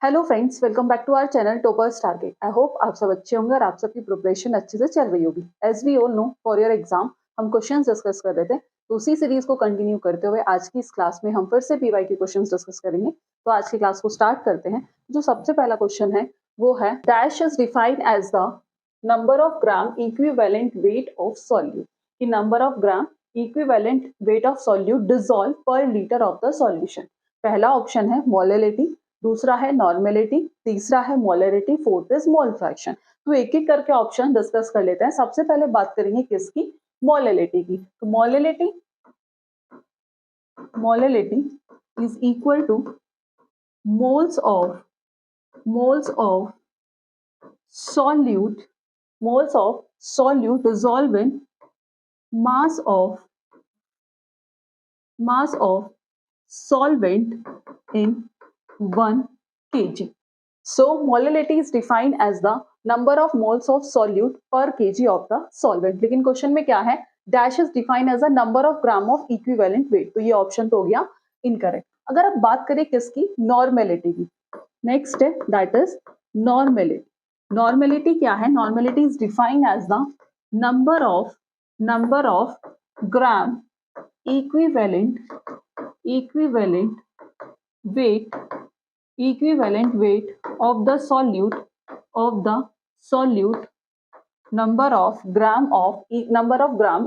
Hello friends, welcome back to our channel toppers target. I hope आप सब अच्छे होंगे और आप सबकी प्रिपरेशन अच्छे से चल रही होगी। As we all know, for your exam हम क्वेश्चंस डिस्कस कर रहे थे, तो उसी सीरीज को कंटिन्यू करते हुए आज की इस क्लास में हम फिर से पीवाई के क्वेश्चंस डिस्कस करेंगे। तो आज की क्लास को स्टार्ट करते हैं। जो सबसे पहला क्वेश्चन है वो है, dash is defined as the number of gram equivalent weight of solute. कि number of gram equivalent weight of solute dissolve per litre of the solution. पहला ऑप्शन है मोलैलिटी, दूसरा है नॉर्मेलिटी, तीसरा है molarity, fourth is mole fraction. तो एक एक करके ऑप्शन डिस्कस कर लेते हैं। सबसे पहले बात करेंगे किसकी? मोलैलिटी की। तो molality is equal two moles of solute moles of solute dissolve in mass of solvent in 1 kg. So molality is defined as the number of moles of solute per kg of the solvent. लेकिन question में क्या है? Dash is defined as a number of gram of equivalent weight. तो ये option तो हो गया incorrect. अगर आप बात करें किसकी? नॉर्मेलिटी की। नेक्स्ट है दैट इज नॉर्मेलिटी। नॉर्मेलिटी क्या है? Normality is defined as the number of gram equivalent weight of the solute number of gram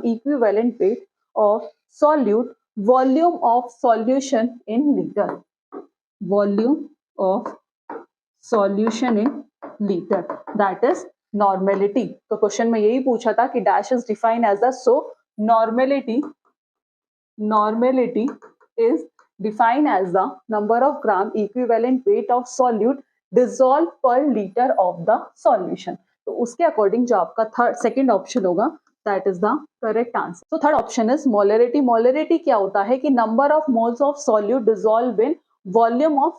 equivalent weight of solute volume of solution in liter that is normality। तो question में यही पूछा था कि dash is defined as the so Normality is defined as the number of gram equivalent weight of solute dissolved per liter of the solution। तो उसके according जो आपका सेकंड ऑप्शन होगा that is the correct answer. तो third option is molarity. Molarity क्या होता है? कि number of moles of solute dissolve in volume of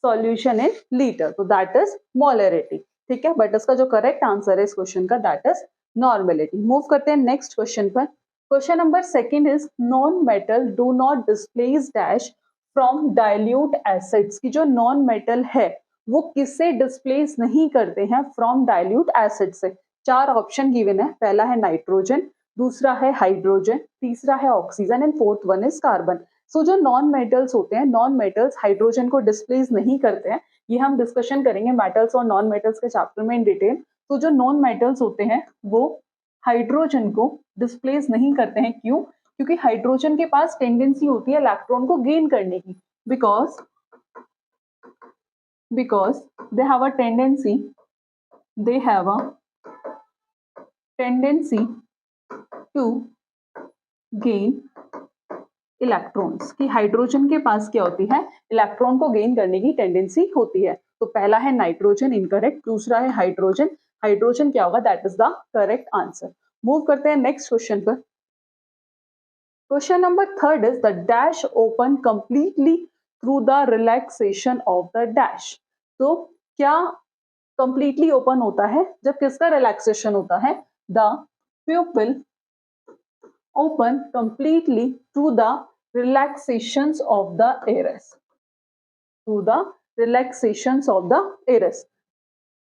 solution in litre. तो दैट इज मोलरिटी। ठीक है, बट इसका जो करेक्ट आंसर है इस क्वेश्चन का दैट इज नॉर्मेलिटी। मूव करते हैं नेक्स्ट क्वेश्चन पर। Question number second is, non metal do not displace dash from dilute acids. की जो नॉन मेटल है वो किससे डिस्प्लेस नहीं करते हैं? फ्रॉम डाइल्यूट एसिड से। चार ऑप्शन गिवन है। पहला है नाइट्रोजन, दूसरा है हाइड्रोजन, तीसरा है oxygen and fourth one is carbon. So जो नॉन मेटल्स होते हैं, नॉन मेटल्स हाइड्रोजन को डिस्प्लेस नहीं करते हैं। ये हम डिस्कशन करेंगे मेटल्स और नॉन मेटल्स के चैप्टर में इन डिटेल। तो जो नॉन मेटल्स होते हैं वो हाइड्रोजन को डिस्प्लेस नहीं करते हैं। क्यों? क्योंकि हाइड्रोजन के पास टेंडेंसी होती है इलेक्ट्रॉन को गेन करने की, because they have a tendency to gain electrons. की हाइड्रोजन के पास क्या होती है? इलेक्ट्रॉन को गेन करने की टेंडेंसी होती है। तो पहला है नाइट्रोजन, इनकरेक्ट। दूसरा है हाइड्रोजन। हाइड्रोजन क्या होगा? That is the correct answer. Move करते हैं नेक्स्ट क्वेश्चन पर। Question number third is, the dash open completely through the relaxation of the dash. तो क्या कंप्लीटली ओपन होता है जब किसका रिलैक्सेशन होता है? The प्यूपिल open completely through the relaxations of the iris.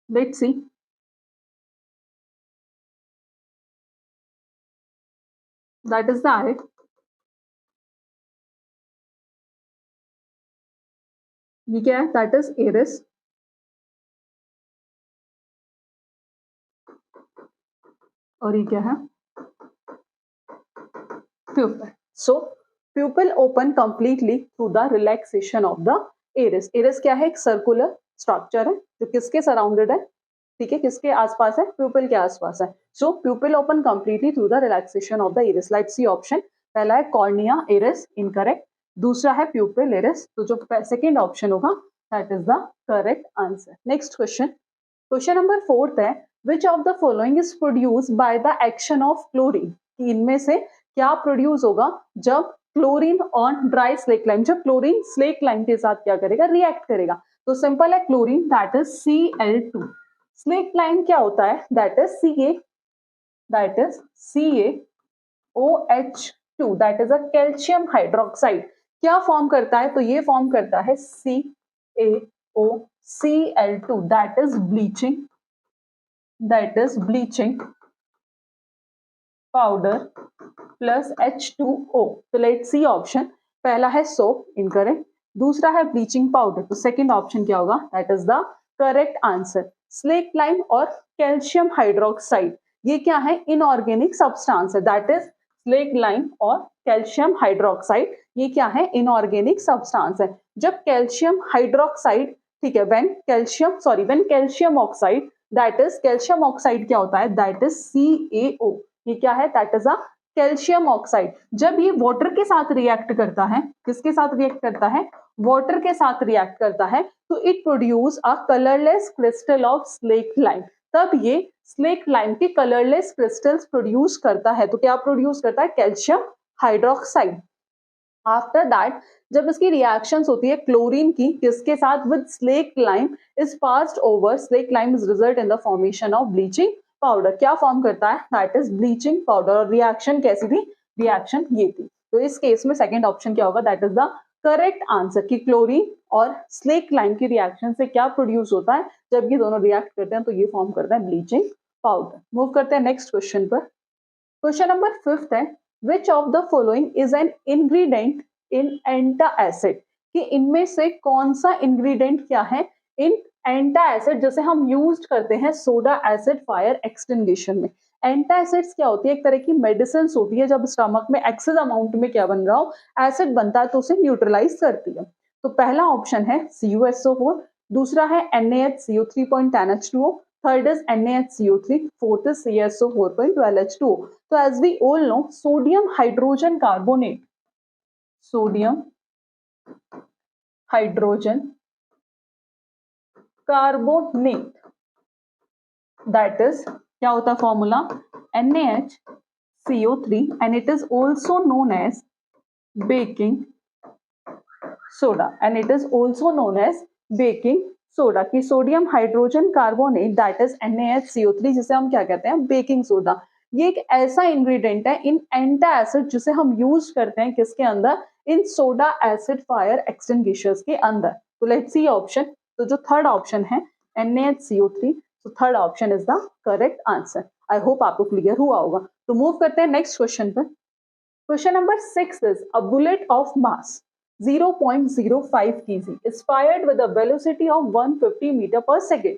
Let's see. That is the eye. ये क्या है? That is iris. और ये क्या है? Pupil. So pupil open completely through the relaxation of the iris. Iris क्या है? एक सर्कुलर स्ट्रक्चर है जो किसके सराउंडेड है? ठीक है, किसके आसपास है? प्यूपिल के आसपास है। So pupil open completely through the relaxation of the iris. Let's see option. पहला है कॉर्निया इरिस, इनकरेक्ट। दूसरा है प्यूपिल इरिस। तो जो सेकंड ऑप्शन होगा that is the correct answer. Next question number fourth है, which of the following is produced by the action of chlorine. इनमें से क्या प्रोड्यूस होगा जब chlorine on dry slake lime, जब क्लोरीन स्लेक लाइम के साथ क्या करेगा? रिएक्ट करेगा। तो सिंपल है, chlorine that is Cl2। Slake lime क्या होता है? That is CaOH2, that is a calcium hydroxide. क्या फॉर्म करता है? तो ये फॉर्म करता है CaOCl2 that is bleaching powder plus H2O। तो लेट सी ऑप्शन, पहला है सोप, इनकरेक्ट, दूसरा है ब्लीचिंग पाउडर, तो सेकंड ऑप्शन क्या होगा, that is the correct answer. Slack lime और कैल्शियम हाइड्रोक्साइड ये क्या है, इनऑर्गेनिक सब्सटेंस है, दैट इज स्लेक लाइम और कैल्शियम हाइड्रोक्साइड ये क्या है, इनऑर्गेनिक सब्सटेंस है। जब कैल्शियम हाइड्रोक्साइड, ठीक है, when calcium oxide, that is calcium oxide क्या होता है, दैट इज CaO, ये क्या है, that is a calcium oxide. जब ये वाटर के साथ रिएक्ट करता है, किसके साथ रिएक्ट करता है, वाटर के साथ रिएक्ट करता है, तो it produce a colourless crystal of slack lime. तब ये स्लेक लाइम के कलरलेस क्रिस्टल्स प्रोड्यूस करता है। तो क्या प्रोड्यूस करता है, कैल्शियम हाइड्रोक्साइड। आफ्टर दैट जब इसकी रिएक्शंस होती है क्लोरीन की, किसके साथ, with slack lime, is passed over, slack lime is result in the formation of bleaching powder. क्या फॉर्म करता है, दैट इज ब्लीचिंग पाउडर। और रिएक्शन कैसी थी, रिएक्शन ये थी। तो इस केस में सेकंड ऑप्शन क्या होगा, that is the correct answer कि क्लोरीन और स्लेक लाइम की रिएक्शन से क्या प्रोड्यूस होता है, जब ये दोनों रिएक्ट करते हैं तो ये फॉर्म करता है ब्लीचिंग पाउडर। मूव करते हैं नेक्स्ट क्वेश्चन पर। क्वेश्चन नंबर 5 है, which of the following is an ingredient in antacid, कि इनमें से कौन सा इंग्रेडिएंट क्या है इन एंटा एसिड, जैसे हम यूज करते हैं सोडा एसिड फायर एक्सटिंग्विशन में। एंटा एसिड्स क्या होती है, एक तरह की मेडिसिन होती है, जब स्टमक में एक्सेस अमाउंट में क्या बन रहा हो, एसिड बनता है, तो उसे न्यूट्रलाइज करती है। तो पहला ऑप्शन है CuSO4, दूसरा है NaHCO3.10H2O, third is NaHCO3, fourth is CaSO4.12H2O। तो as we all know, sodium hydrogen carbonate, sodium hydrogen carbonate, that is क्या होता है formula, NaHCO3 and it is also known as baking soda, and it is also known as baking soda, कि sodium hydrogen carbonate that is NaHCO3 जिसे हम क्या कहते हैं, baking soda. ये एक ऐसा इंग्रेडिएंट है इन एंटा एसिड जिसे हम यूज करते हैं किसके अंदर, इन सोडा एसिड फायर एक्सटिंग्विशर्स के अंदर। तो लेट्स सी ऑप्शन, तो जो थर्ड ऑप्शन है NaHCO3, तो third option is the correct answer. I hope आपको क्लियर हुआ होगा। तो मूव करते हैं नेक्स्ट क्वेश्चन पर। Question number 6 is a bullet of mass 0.05 kg is fired with a velocity of 150 meter per second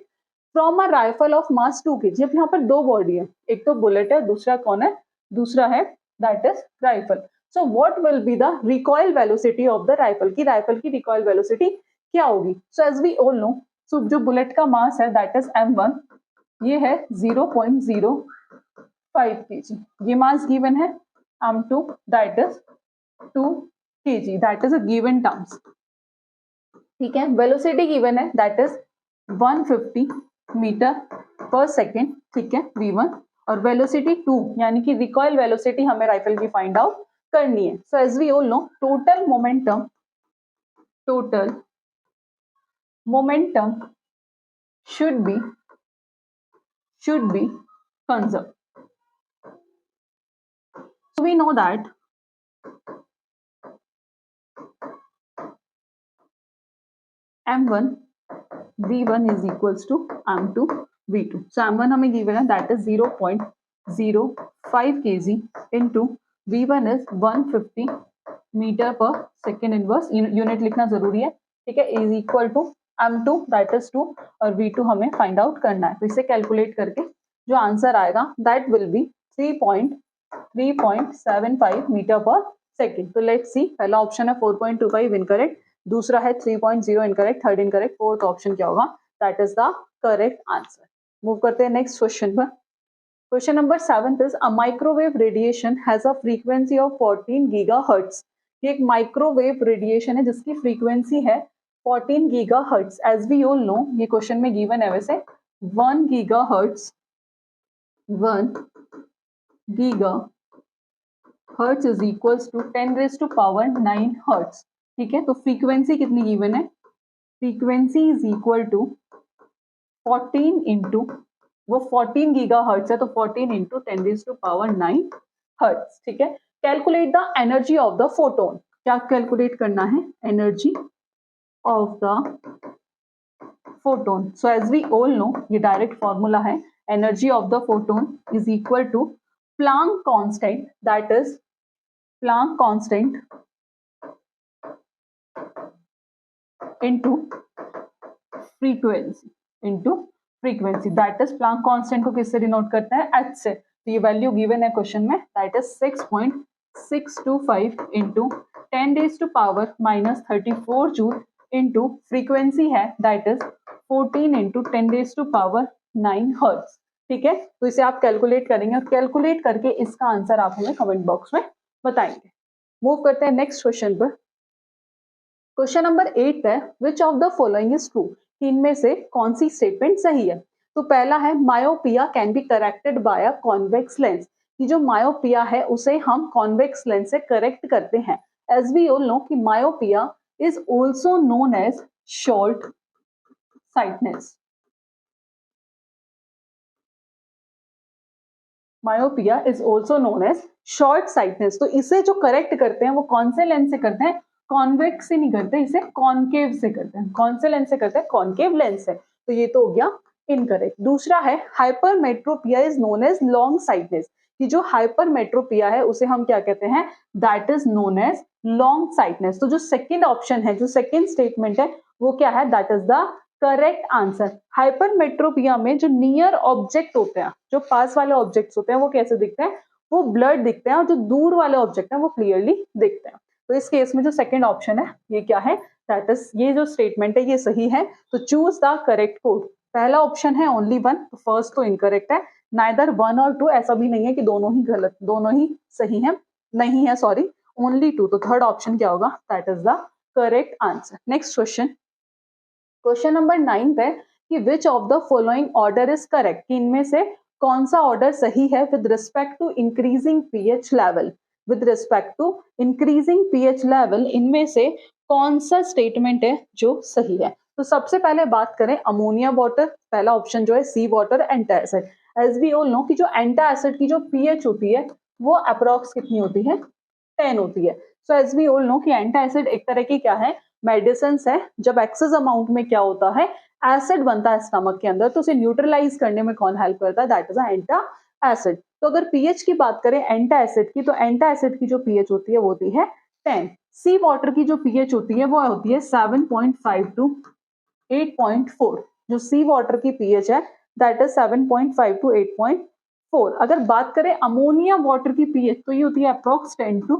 from a rifle of mass 2 kg। अब यहाँ पर दो बॉडी है, एक तो बुलेट है, दूसरा कौन है, दूसरा है that is rifle. So what will be the recoil velocity of the rifle, की राइफल की रिकॉइल वेलोसिटी क्या होगी। So as we all know, so जो बुलेट का मास है दैट इज M1, ये है 0.05 kg, ये मास गिवन है। M2 that is 2 kg, that is a given terms, ठीक है। वेलोसिटी गिवन है that is 150 metre per second, ठीक है, V1, और वेलोसिटी 2 यानी कि रिकॉइल वेलोसिटी हमें राइफल की फाइंड आउट करनी है। So as we all know, total momentum should be conserved. So we know that M1 V1 is equals to M2 V2. So M1 हमें given है that is 0.05 kg into V1 is 150 metre per second inverse, unit लिखना जरूरी है, ठीक है, is equal to M2 that is 2 और V2 हमें find out करना है। तो इसे कैलकुलेट करके जो आंसर आएगा that will be 3.75 metre per second. तो लेट्स सी, पहला ऑप्शन है 4.25 इनकरेक्ट, दूसरा है 3.0 incorrect, third incorrect, fourth option क्या होगा, that is the correct answer. Move करते हैं नेक्स्ट क्वेश्चन पर। Question number 7 is a microwave radiation has a frequency of 14 gigahertz. ये एक माइक्रोवेव रेडिएशन है जिसकी फ्रीक्वेंसी है 14 gigahertz. As we all know, ये क्वेश्चन में गिवन है वैसे 1 gigahertz is equals to 10⁻⁹ hertz, ठीक है। तो फ्रीक्वेंसी कितनी गिवन है, frequency is equal to 14 into, वो 14 गीगाहर्ट्ज है तो 14 इंटू 10⁻⁹ हर्ट्ज, ठीक है। Calculate the energy of the photon, क्या कैलकुलेट करना है, energy of the photon. So as we all know, ये direct formula है, energy of the photon is equal to Planck constant, that is Planck constant into frequency, that is Planck constant को किससे denote करते हैं, h से. तो ये value given है क्वेश्चन में, that is 6.625 into 10 raised to power minus 34 joule into frequency है that is 14 into 10 raised to power 9 hertz. ठीक है, तो इसे आप कैलकुलेट करेंगे और कैलकुलेट करके इसका आंसर आप हमें कमेंट बॉक्स में बताएंगे. मूव करते हैं नेक्स्ट क्वेश्चन पर. क्वेश्चन नंबर 8 है, which of the following is true. इनमें से कौन सी स्टेटमेंट सही है. तो पहला है myopia can be corrected bye a convex lens. कि जो मायोपिया है उसे हम कॉन्वेक्स लेंस से करेक्ट करते हैं. एज वी ऑल नो कि myopia is also known as short sightedness. Myopia is also known as short sightedness. तो इसे जो करेक्ट करते हैं वो कौन से लेंस से करते हैं, कॉन्वेक्स से नहीं करते, इसे कॉनकेव से करते हैं. कौन से लेंस से करते हैं, कॉनकेव लेंस से. तो ये तो हो गया इनकरेक्ट. दूसरा है hypermetropia is known as long sightedness. कि जो हाइपरमेट्रोपिया है उसे हम क्या कहते हैं, that is known as long sightedness. तो जो सेकंड ऑप्शन है, जो सेकंड स्टेटमेंट है वो क्या है, that is the correct answer. Hypermetropia में जो नियर ऑब्जेक्ट होते हैं, जो पास वाले ऑब्जेक्ट्स होते हैं वो कैसे दिखते हैं, वो ब्लर्ड दिखते हैं, और जो दूर वाले ऑब्जेक्ट हैं वो क्लियरली दिखते हैं. तो इस केस में जो सेकंड ऑप्शन है ये क्या है, दैट इज ये जो स्टेटमेंट है ये सही है. तो चूज द करेक्ट कोड. पहला ऑप्शन है ओनली वन, तो फर्स्ट तो इनकरेक्ट है. नाइदर 1 और 2, ऐसा भी नहीं है कि दोनों ही गलत, दोनों ही सही है, नहीं है सॉरी, ओनली 2. तो थर्ड ऑप्शन क्या होगा, that is the correct answer. Next question. Question number 9 है कि which of the following order is correct. कि इनमें से कौन सा ऑर्डर सही है with respect to increasing pH level. With respect to increasing pH level इनमें से कौन सा स्टेटमेंट है जो सही है. तो सबसे पहले बात करें अमोनिया वाटर, पहला ऑप्शन जो है sea water antacid. As we all know कि जो एंटा एसिड की जो पीएच होती है वो अप्रोक्स कितनी होती है, 10 होती है. So as we all know कि एंटा एसिड एक तरह की क्या है, मेडिसिन है. जब एक्सेस अमाउंट में क्या होता है, एसिड बनता है स्टमक के अंदर, तो उसे न्यूट्रलाइज करने में कौन हेल्प करता है, दैट इज एंटा एसिड. तो अगर पीएच की बात करें एंटा एसिड की, तो एंटा एसिड की जो पीएच होती है वो होती है 10. सी वाटर की जो पीएच होती है वो होती है 7.5 टू 8.4. जो सी वाटर की पीएच है दैट इज 7.5 टू 8.4. अगर बात करें अमोनिया वाटर की पीएच तो ये होती है अप्रोक्स 10 टू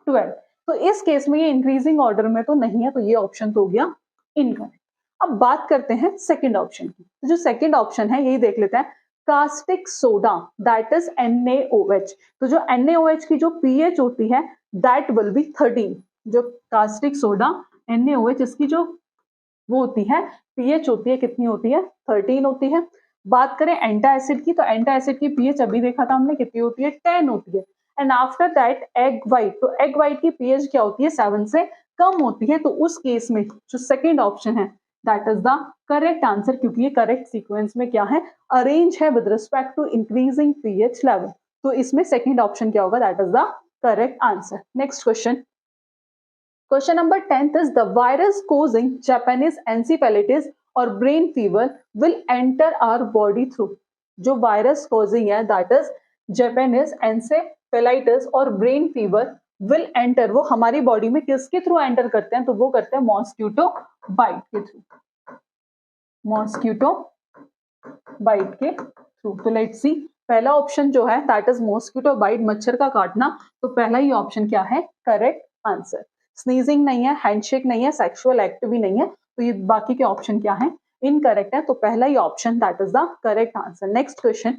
12. तो इस केस में ये इंक्रीजिंग ऑर्डर में तो नहीं है, तो ये ऑप्शन तो हो गया इनकरेक्ट. अब बात करते हैं सेकंड ऑप्शन की. तो जो सेकंड ऑप्शन है यही देख लेते हैं, caustic soda that is NaOH. तो जो NaOH की जो पीएच होती है दैट विल बी 13. जो कास्टिक सोडा NaOH इसकी जो वो होती है पीएच होती है कितनी होती है, 13 होती है. बात करें एंटा एसिड की, तो एंटा एसिड की पीएच अभी देखा था हमने कितनी होती है, 10 होती है. And after that egg white, तो एग वाइट की पीएच क्या होती है, 7 से कम होती है. तो उस केस में जो सेकेंड ऑप्शन है that is the correct answer, क्योंकि ये करेक्ट सीक्वेंस में क्या है, अरेंज है with respect to increasing pH level. तो इसमें सेकेंड ऑप्शन क्या होगा, that is the correct answer. Next question. Question number 10 is the virus causing Japanese encephalitis और brain fever will enter our body through. जो virus causing है that is Japanese encephalitis और brain fever will enter, वो हमारी body में किसके through enter करते हैं, तो वो करते हैं मॉस्क्यूटो बाइट के थ्रू. मॉस्क्यूटो बाइट के थ्रू. तो लेट्स सी, पहला ऑप्शन जो है दैट इज मॉस्क्यूटो बाइट, मच्छर का काटना. तो पहला ही ऑप्शन क्या है, करेक्ट आंसर. स्नीजिंग नहीं है, हैंडशेक नहीं है, सेक्सुअल एक्ट भी नहीं है. तो ये बाकी के ऑप्शन क्या है, इनकरेक्ट है. तो पहला ही option that is the correct answer. Next question.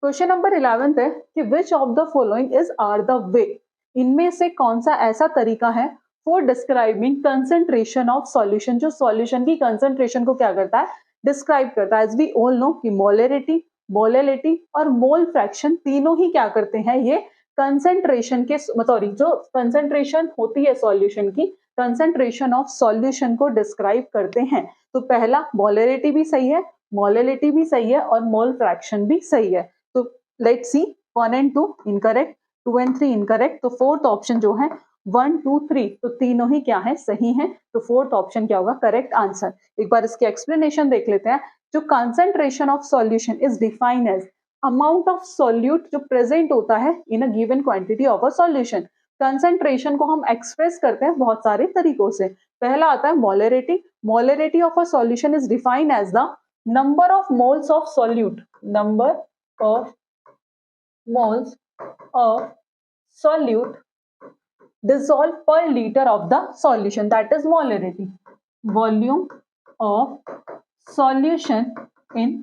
Question number 11 है कि which of the following is are the way. इनमें से कौन सा ऐसा तरीका है for describing concentration of solution. जो सॉल्यूशन की कंसेंट्रेशन को क्या करता है, डिस्क्राइब करता है. एज वी ऑल नो कि मोलरिटी, मोलेलिटी और मोल फ्रैक्शन तीनों ही क्या करते हैं, ये कंसेंट्रेशन के सॉरी जो कंसेंट्रेशन होती है सॉल्यूशन की, कंसेंट्रेशन ऑफ सॉल्यूशन को डिस्क्राइब करते हैं. तो पहला मोलरिटी भी सही है, मोलेलिटी भी सही है और मोल फ्रैक्शन भी सही है. तो let's C, 1 and 2 incorrect, 2 and 3 incorrect. तो फोर्थ ऑप्शन जो है 1 2 3, तो तीनों ही क्या है, सही है। तो फोर्थ ऑप्शन क्या होगा करेक्ट आंसर। एक बार इसकी एक्सप्लेनेशन देख लेते हैं। जो concentration of solution is defined as amount of solute जो प्रेजेंट होता है in a given quantity of a solution. Concentration को हम एक्सप्रेस करते हैं बहुत सारे तरीकों से। पहला आता है molarity. Molarity of a solution is defined as the number of moles of solute, number of moles of solute dissolved per liter of the solution, that is molarity. Volume of solution in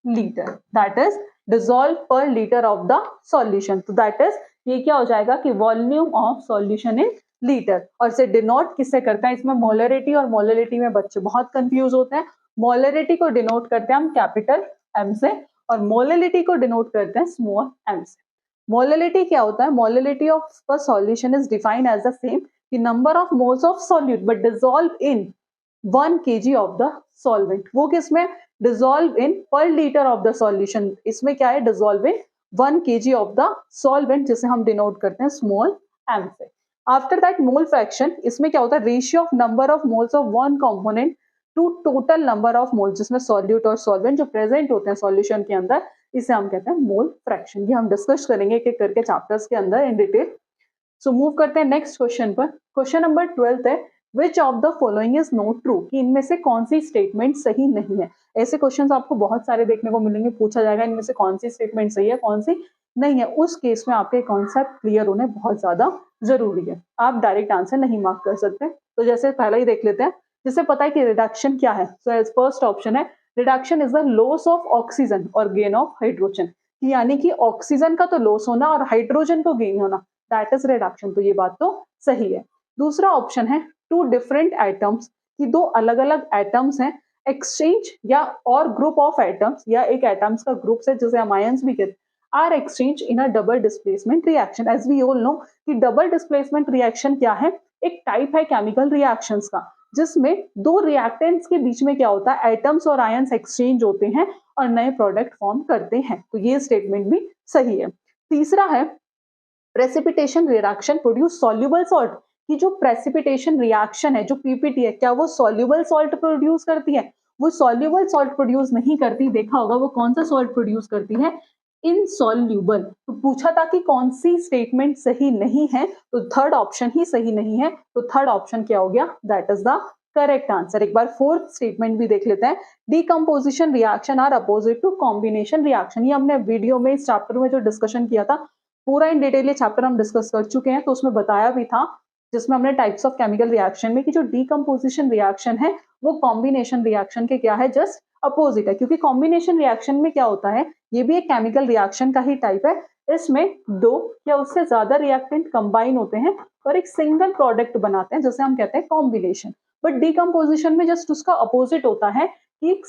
liter, that is dissolved per liter of the solution. तो that is ये क्या हो जाएगा कि volume of solution in litre. और से denote किससे करते हैं, इसमें मोलरिटी और मोलरिटी में बच्चे बहुत कंफ्यूज होते हैं। मोलरिटी को डिनोट करते हैं हम कैपिटल एम से और मोलरिटी को डिनोट करते हैं स्मॉल एम से। मोलरिटी क्या होता है, molarity of the solution is defined as the same कि number of moles of solute but dissolve in 1 kg of the solvent. वो किसमें, डिसॉल्व इन पर लीटर ऑफ द सॉल्यूशन। इसमें क्या है, dissolve in 1 kg of the solvent, जिसे हम denote करते हैं स्मॉल एम से। आफ्टर दैट मोल फ्रैक्शन, इसमें क्या होता है, ratio of number of moles of one component to total number of moles, जिसमें सॉल्यूट और सॉल्वेंट जो प्रेजेंट होते हैं सॉल्यूशन के अंदर, इसे हम कहते हैं मोल फ्रैक्शन। ये हम डिस्कस करेंगे एक एक करके चैप्टर्स के अंदर इन डिटेल। सो मूव करते हैं नेक्स्ट क्वेश्चन पर। क्वेश्चन नंबर 12 है which of the following is not true, कि इनमें से कौन सी स्टेटमेंट सही नहीं है। ऐसे क्वेश्चंस आपको बहुत सारे देखने को मिलेंगे, पूछा जाएगा इनमें से कौन सी स्टेटमेंट सही है कौन सी नहीं है। उस केस में आपके कॉन्सेप्ट क्लियर होने बहुत ज्यादा जरूरी है, आप डायरेक्ट आंसर नहीं मार्क कर सकते। तो जैसे पहला ही देख लेते हैं, जिससे पता है कि रिडक्शन क्या है। सो फर्स्ट ऑप्शन है reduction is the loss of oxygen और गेन ऑफ हाइड्रोजन, यानी कि ऑक्सीजन का तो लॉस होना और हाइड्रोजन को गेन होना, दैट इज रिडक्शन। तो ये बात तो सही है। दूसरा ऑप्शन है टू डिफरेंट एटम्स, कि दो अलग अलग एटम्स हैं, एक्सचेंज या और ग्रुप ऑफ एटम्स या एक एटम्स का ग्रुप से जिसे हम आयंस भी कहते हैं, are exchange in a double displacement reaction. As we all know कि डबल डिस्प्लेसमेंट रिएक्शन क्या है, एक टाइप है केमिकल रिएक्शंस का, जिसमें दो रिएक्टेंट्स के बीच में क्या होता है, एटम्स और आयंस एक्सचेंज होते हैं और नए प्रोडक्ट फॉर्म करते हैं। तो ये स्टेटमेंट भी सही है। तीसरा है precipitation reaction produce soluble salt, कि जो प्रेसिपिटेशन रिएक्शन है जो पीपीटी है, क्या वो सॉल्युबल सॉल्ट प्रोड्यूस करती है, वो सॉल्युबल सॉल्ट प्रोड्यूस नहीं करती। देखा होगा वो कौन सा सॉल्ट प्रोड्यूस करती है, इनसॉल्युबल। तो पूछा था कि कौन सी स्टेटमेंट सही नहीं है, तो थर्ड ऑप्शन ही सही नहीं है। तो थर्ड ऑप्शन क्या हो गया, that is the correct answer. एक बार फोर्थ स्टेटमेंट भी देख लेते हैं, decomposition reaction are opposite to combination reaction. ये हमने वीडियो में इस चैप्टर में जो डिस्कशन किया था पूरा इन डिटेल ये चैप्टर हम डिस्कस कर चुके हैं, तो उसमें बताया भी था, जिसमें हमने टाइप्स ऑफ केमिकल रिएक्शन में कि जो डीकंपोजिशन रिएक्शन है वो कॉम्बिनेशन रिएक्शन के क्या है, जस्ट अपोजिट है। क्योंकि कॉम्बिनेशन रिएक्शन में क्या होता है, ये भी एक केमिकल रिएक्शन का ही टाइप है, इसमें दो या उससे ज्यादा रिएक्टेंट कंबाइन होते हैं और एक सिंगल प्रोडक्ट बनाते हैं, जैसे हम कहते हैं कॉम्बिनेशन। बट डीकंपोजिशन में जस्ट उसका अपोजिट होता है कि एक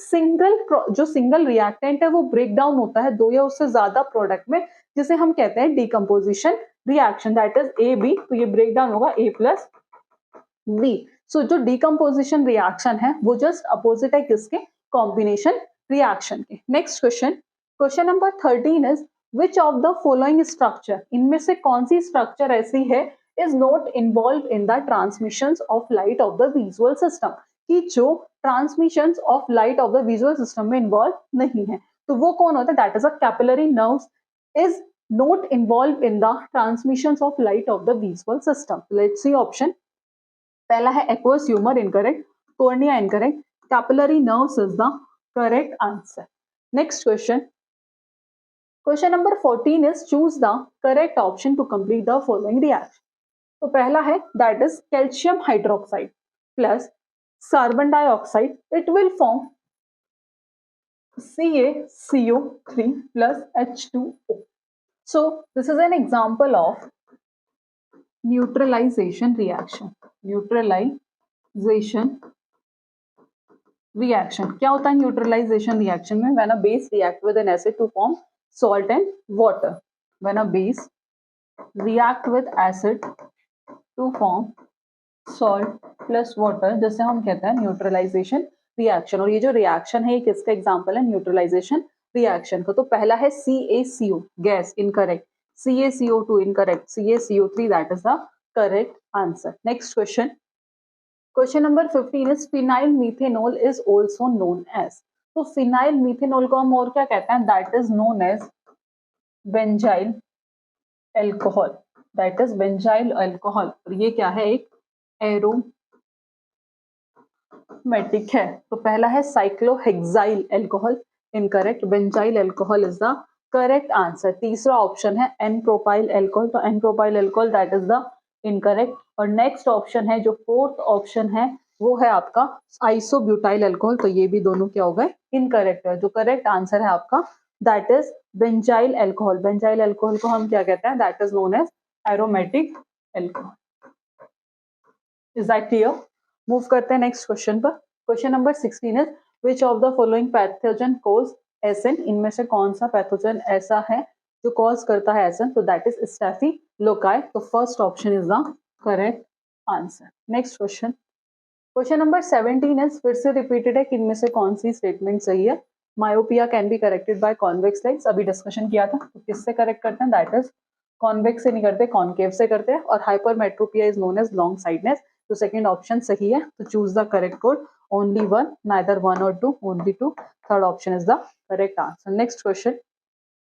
जो सिंगल रिएक्टेंट है वो ब्रेक डाउन होता है दो या उससे ज्यादा प्रोडक्ट में, जिसे हम कहते हैं decomposition reaction, that is A B. तो ये ब्रेक डाउन होगा ए प्लस बी। सो जो डीकंपोजिशन रिएक्शन है वो जस्ट अपोजिट है किसके, कॉम्बिनेशन रिएक्शन के। Next question, question number 13 is which of the following structure, इनमें से कौन सी स्ट्रक्चर ऐसी है is not involve in the transmission of light of the visual system, कि जो transmission of light of the visual system में involve नहीं है। तो वो कौन होता है, that is a capillary nerves is not involved in the transmissions of light of the visual system. Let's see option. पहला है aqueous humor incorrect, cornea incorrect, capillary nerves is the correct answer. Next question. Question number 14 is choose the correct option to complete the following reaction. तो पहला है that is calcium hydroxide plus carbon dioxide, it will form CaCO3 plus H2O. So this is an example of neutralization reaction. Neutralization reaction क्या होता है neutralization reaction में, when a base react with an acid to form salt and water. When a base react with acid to form salt plus water, जैसे हम कहते हैं neutralization reaction। और ये जो reaction है ये किसका example है, neutralization रिएक्शन को। तो पहला है CaCO gas incorrect, CaCO2 incorrect, CaCO3 that is the correct answer. Next question. Question number 15 is phenyl methanol is also known as. तो फिनाइल मीथेनॉल को हम और क्या कहते हैं? That is known as benzyl alcohol. That is benzyl alcohol. और ये क्या है? एक एरोमेटिक है. तो पहला है cyclohexyl alcohol. Incorrect. Benzyl alcohol is the correct answer. तीसरा ऑप्शन है एन प्रोपाइल एल्कोहल. तो n propyl alcohol that is the incorrect. और नेक्स्ट ऑप्शन है जो फोर्थ ऑप्शन है वो है आपका आइसोब्यूटाइल एल्कोहल. तो ये भी दोनों क्या हो गए? इनकरेक्ट है. जो करेक्ट आंसर है आपका that is benzyl alcohol. Benzyl alcohol को हम क्या कहते हैं? That is known as aromatic alcohol. Is that clear? Move करते हैं नेक्स्ट क्वेश्चन पर. Question number 16 is which of the following pathogen cause एसन. इनमें से कौन सा पैथोजन ऐसा है जो कॉज करता है एसन? तो दैट इज स्टेफिलोकाई. तो first option is the correct answer. Next question. Question number 17 is फिर से रिपीटेड है कि इनमें से कौन सी स्टेटमेंट सही है? Myopia can be corrected by convex lens. अभी डिस्कशन किया था. तो किससे करेक्ट करते हैं? दैट इज कॉन्वेक्स से नहीं करते, कॉनकेव से करते हैं. और hypermetropia is known as long sightedness. तो सेकंड ऑप्शन सही है. तो choose the correct code. Only one, neither one और two, only two. Third option is the correct answer. Next question.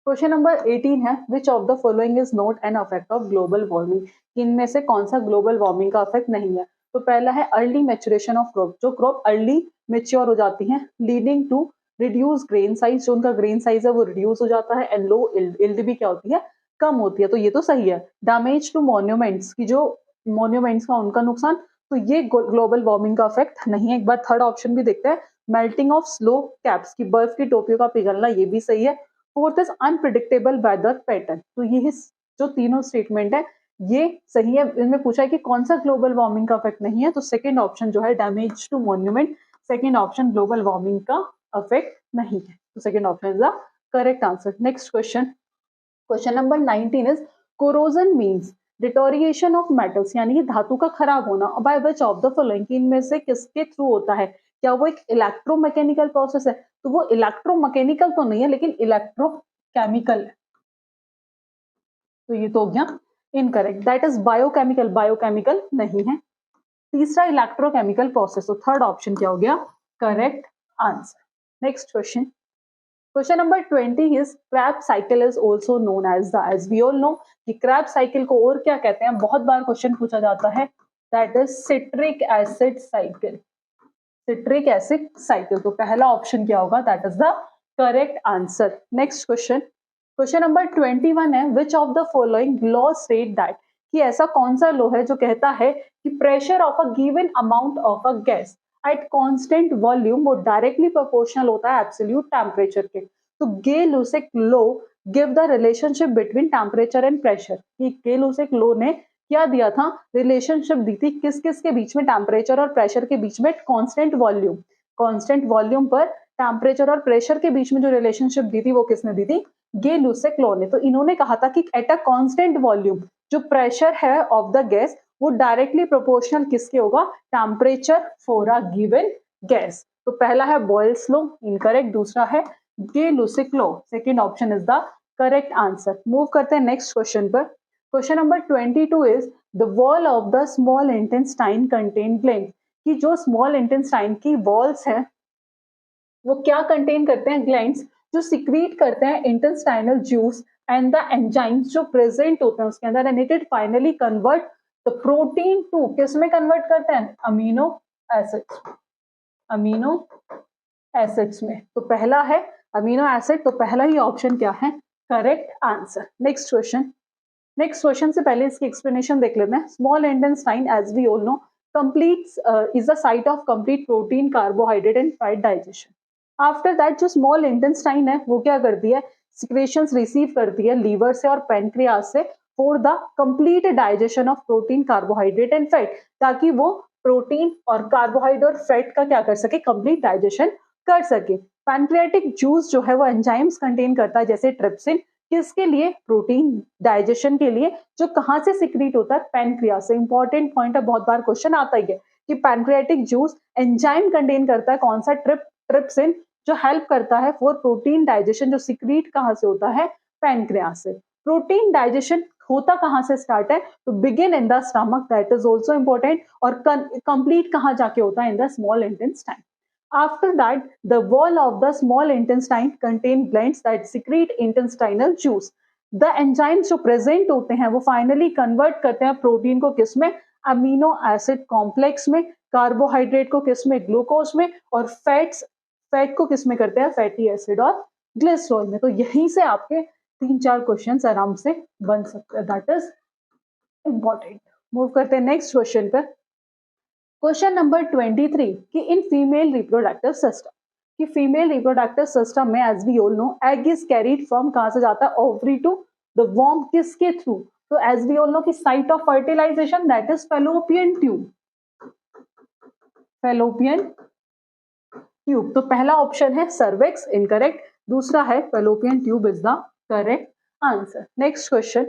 Question number 18 है which of the following is not an effect of global warming. इनमें से कौन सा global warming का effect नहीं है? तो पहला है अर्ली मैच्योरेशन ऑफ क्रॉप. जो क्रॉप अर्ली मेच्योर हो जाती है leading to reduce grain size. जो उनका ग्रेन साइज है वो रिड्यूस हो जाता है. एंड लो इल्ड भी क्या होती है? कम होती है. तो ये तो सही है. डैमेज टू मॉन्यूमेंट्स की जो मॉन्यूमेंट्स का उनका नुकसान, तो ये ग्लोबल वार्मिंग का इफेक्ट नहीं है. एक बार थर्ड ऑप्शन भी देखते हैं. मेल्टिंग ऑफ स्लो कैप्स की बर्फ की टोपियों का पिघलना, ये भी सही है. Fourth is unpredictable weather pattern. तो ये जो तीनों स्टेटमेंट है ये सही है. इनमें पूछा है कि कौन सा ग्लोबल वार्मिंग का इफेक्ट नहीं है. तो सेकंड ऑप्शन जो है damage to monument, second option global warming का इफेक्ट नहीं है. तो second option is the correct answer. Next question. Question number 19 is corrosion means deterioration of metals. यानी कि धातु का खराब होना. By which of the following. इनमें से किसके थ्रू होता है? क्या वो एक इलेक्ट्रोमैकेनिकल प्रोसेस है? तो वो इलेक्ट्रोमैकेनिकल तो नहीं है लेकिन इलेक्ट्रोकेमिकल है. तो ये तो हो गया incorrect. That is biochemical. Biochemical नहीं है. तीसरा इलेक्ट्रोकेमिकल प्रोसेस. तो थर्ड ऑप्शन क्या हो गया? Correct answer. Next question. Question number 20 is Krebs cycle is also known as the. As we all know कि क्रैब साइकिल को और क्या कहते हैं? बहुत बार क्वेश्चन पूछा जाता है. That is citric acid cycle. Citric acid cycle. तो पहला ऑप्शन क्या होगा? That is the correct answer. Next question. Question number 21 है which of the following law state that. कि ऐसा कौन सा लॉ है जो कहता है कि pressure of a given amount of a gas at constant volume वो डायरेक्टली प्रोपोर्शनल होता है एब्सोल्यूट टेम्परेचर के. तो Gay Lussac law give the relationship between temperature and pressure. कि गे-लुसिक लॉ ने क्या दिया था? रिलेशनशिप दी थी किस किस के बीच में? टेम्परेचर और प्रेशर के बीच में. Constant volume. कांस्टेंट वॉल्यूम पर टेम्परेचर और प्रेशर के बीच में जो रिलेशनशिप दी थी वो किसने दी थी? गे-लुसिक लॉ ने. तो इन्होंने कहा था कि एट अ कांस्टेंट वॉल्यूम जो प्रेशर है ऑफ द गैस वो डायरेक्टली प्रोपोर्शनल किसके होगा? Temperature for a given gas. तो पहला है बॉयल्स लॉ, इनकरेक्ट. दूसरा है Gay Lussac law. Second option is the correct answer. Move करते हैं नेक्स्ट क्वेश्चन पर. Question number 22 is the wall of the small intestine contain gland. कि जो स्मॉल इंटेस्टाइन की वॉल्स है वो क्या कंटेन करते हैं? ग्लैंड्स जो सिक्रीट करते हैं intestinal juice and the enzymes जो प्रेजेंट होते हैं उसके अंदर. And it finally convert the protein to किस में कन्वर्ट करते हैं? Amino acids. अमीनो एसिड्स में. तो पहला है अमीनो एसिड. तो पहला ही ऑप्शन क्या है? Correct answer. Next question. Next question से पहले इसकी एक्सप्लेनेशन देख लेते हैं. Small intestine as we all know complete is the site of complete protein, carbohydrate and fat digestion. After that जो स्मॉल इंटेस्टाइन है वो क्या करती है? सिक्रेशंस रिसीव करती है लीवर से और पैनक्रियास से for the complete digestion of protein, carbohydrate and fat. ताकि वो प्रोटीन और कार्बोहाइड्रेट और फैट का क्या कर सके? कंप्लीट डाइजेशन कर सके. पैनक्रियाटिक जूस जो है वो एंजाइम्स कंटेन करता है जैसे ट्रिप्सिन. किसके लिए? प्रोटीन डाइजेशन के लिए. जो कहां से सिक्रीट होता है? पैनक्रियास से. इंपॉर्टेंट पॉइंट है, बहुत बार क्वेश्चन आता ही है कि पैनक्रियाटिक जूस एंजाइम कंटेन करता है कौन सा? ट्रिप्सिन, जो हेल्प करता है फॉर प्रोटीन डाइजेशन. जो सिक्रीट कहां से होता है? पैनक्रियास से. प्रोटीन डाइजेशन होता कहाँ से स्टार्ट है, तो begin in the stomach, that is also important, और कंप्लीट कहाँ जाके होता है, in the small intestine. After that, the wall of the small intestine contain glands that secrete intestinal juice. The enzymes जो प्रेजेंट होते हैं वो फाइनली कन्वर्ट करते हैं प्रोटीन को किस में, अमीनो एसिड कॉम्प्लेक्स में, कार्बोहाइड्रेट को किस में, ग्लूकोज में, और फैट को किस में करते हैं, फैटी एसिड और ग्लिसरॉल में. तो यहीं से आपके 3-4 क्वेश्चंस आराम से बन सकते हैं, दैट इज इंपॉर्टेंट. मूव करते हैं नेक्स्ट क्वेश्चन पर. क्वेश्चन नंबर 23 कि इन फीमेल रिप्रोडक्टिव सिस्टम, कि फीमेल रिप्रोडक्टिव सिस्टम में as we all know egg is carried from, कहां से जाता है, ओवरी टू द वॉर्म, किसके थ्रू, तो एज वी ऑल नो कि site of fertilisation that is fallopian tube, fallopian tube. तो पहला ऑप्शन है सर्विक्स, इनकरेक्ट. दूसरा है fallopian tube is the correct answer. Next question,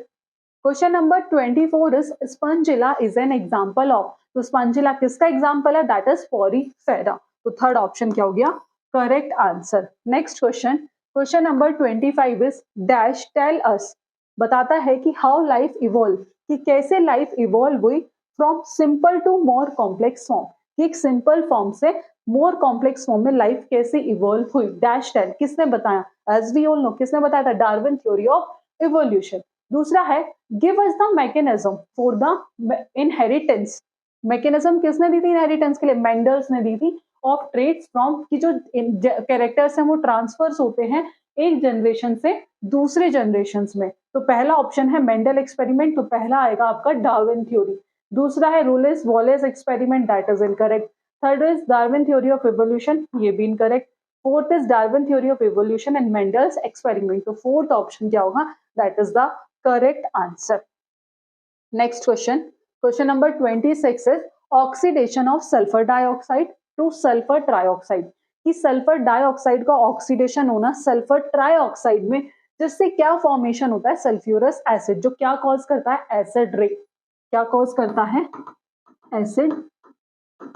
question number 24 is Spongilla is an example of, तो Spongilla किसका example है, that is Porifera. तो third option क्या हो गया, correct answer. Next question, question number 25 is dash tell us, बताता है कि हाउ लाइफ इवॉल्व, कि कैसे लाइफ इवॉल्व हुई from simple to more complex form, कि एक सिंपल फॉर्म से मोर कॉम्प्लेक्स फॉर्म में लाइफ कैसे इवॉल्व हुई. डैश टेल किसने बताया, एज वी ऑल नो किसने बताया था, डार्विन थ्योरी ऑफ इवोल्यूशन. दूसरा है give us the mechanism for the inheritance, mechanism किसने दी थी इनहेरिटेंस के लिए, मेंडल्स ने दी थी, ऑफ ट्रेट्स फ्रॉम, की जो कैरेक्टर्स हैं वो ट्रांसफर्स होते हैं एक जनरेशन से दूसरे जनरेशन में. तो पहला ऑप्शन है मेंडल एक्सपेरिमेंट, तो पहला आएगा आपका डार्विन थ्योरी. दूसरा है Russel Wallace experiment, that is incorrect. Third is Darwin theory of evolution, ये भी incorrect. Fourth is Darwin theory of evolution and Mendel's experiment. तो फोर्थ ऑप्शन क्या होगा, that is the correct answer. Next question, question number 26 is oxidation of sulphur dioxide to sulphur trioxide, कि sulphur dioxide का oxidation होना sulphur trioxide में, जिससे क्या formation होता है, सल्फ्यूरस एसिड, जो क्या कॉज करता है, एसिड रेन. क्या कॉज करता है, एसिड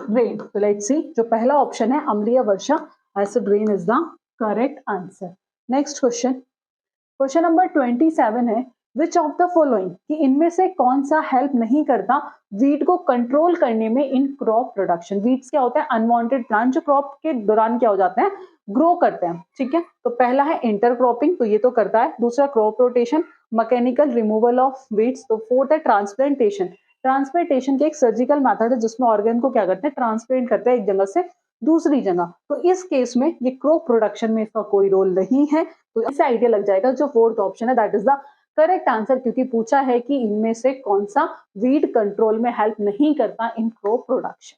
रेन. तो लेट्स सी, जो पहला ऑप्शन है अम्लीय वर्षा, acid rain is the correct answer. Next question, question number 27 है विच ऑफ द फॉलोइंग, कि इनमें से कौन सा हेल्प नहीं करता वीट को कंट्रोल करने में इन क्रॉप प्रोडक्शन. वीट्स क्या होता है, अनवांटेड प्लांट जो क्रॉप के दौरान क्या हो जाते हैं, ग्रो करते हैं. ठीक है, तो पहला है इंटरक्रॉपिंग, तो ये तो करता है. दूसरा crop rotation, mechanical removal of weeds. तो फोर्थ है ट्रांसप्लांटेशन. ट्रांसप्लांटेशन के एक सर्जिकल मेथड है जिसमें ऑर्गन को क्या करते हैं, ट्रांसप्लांट करते हैं एक जगह से दूसरी जगह. तो इस केस में ये क्रॉप प्रोडक्शन में इसका कोई रोल नहीं है. तो इससे आइडिया लग जाएगा जो फोर्थ ऑप्शन है that is the correct answer, क्योंकि पूछा है कि इनमें से कौन सा वीड कंट्रोल में हेल्प नहीं करता in crop production.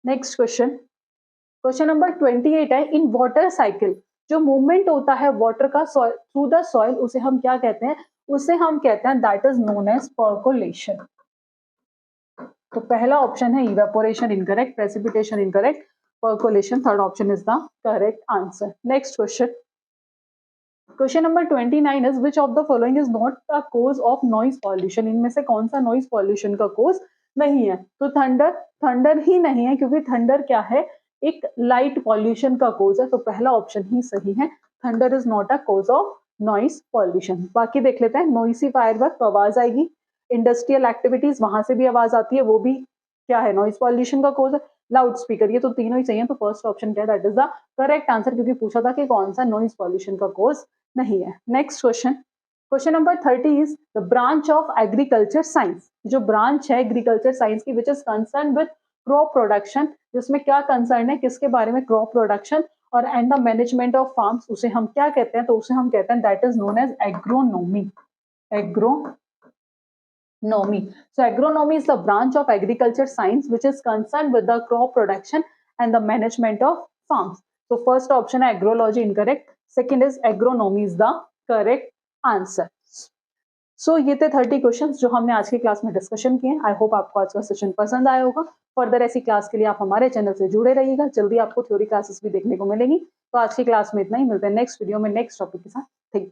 Next question, question number 28 है इन वाटर साइकिल, जो मूवमेंट होता है वाटर का थ्रू द सॉइल, उसे हम क्या कहते हैं, उसे हम कहते हैं that is known as percolation. तो पहला ऑप्शन है evaporation, incorrect. Precipitation, incorrect. Percolation, third option is the correct answer. Next question, question number 29 is which of the following is not the cause of noise pollution, इनमें से कौन सा noise pollution का cause नहीं है. तो thunder ही नहीं है, क्योंकि थंडर क्या है, एक लाइट पॉल्यूशन का कॉज है. तो पहला ऑप्शन ही सही है, thunder is not a cause of noise pollution. बाकी देख लेते हैं, नॉइसी फायरवर्क तो आवाज आएगी, इंडस्ट्रियल एक्टिविटीज वहां से भी आवाज आती है, वो भी क्या है, नॉइज पॉल्यूशन का कॉज है. लाउड स्पीकर, ये तो तीनों ही चाहिए. तो फर्स्ट ऑप्शन क्या है, that is the correct answer, क्योंकि पूछा था कि कौन सा नॉइज पॉल्यूशन का कॉज नहीं है. Next question, question number 30 is the branch of agriculture science, जो ब्रांच है एग्रीकल्चर साइंस की which is concern with crop production, जिसमें क्या कंसर्न है, किसके बारे में, क्रॉप प्रोडक्शन और and the management of farms, उसे हम क्या कहते हैं, तो उसे हम कहते हैं that is known as agronomy. Agronomy. So agronomy is the branch of agriculture science which is concerned with the crop production and the management of farms. So first option है agrology, incorrect. Second is agronomy is the correct answer. So ये थे 30 questions जो हमने आज की class में discussion किए. I hope आपको आज का सेशन पसंद आया होगा. फर्दर ऐसी क्लास के लिए आप हमारे चैनल से जुड़े रहिएगा. जल्दी आपको थ्योरी क्लासेस भी देखने को मिलेंगी. तो आज की क्लास में इतना ही, मिलते हैं नेक्स्ट वीडियो में नेक्स्ट टॉपिक के साथ. Thank you.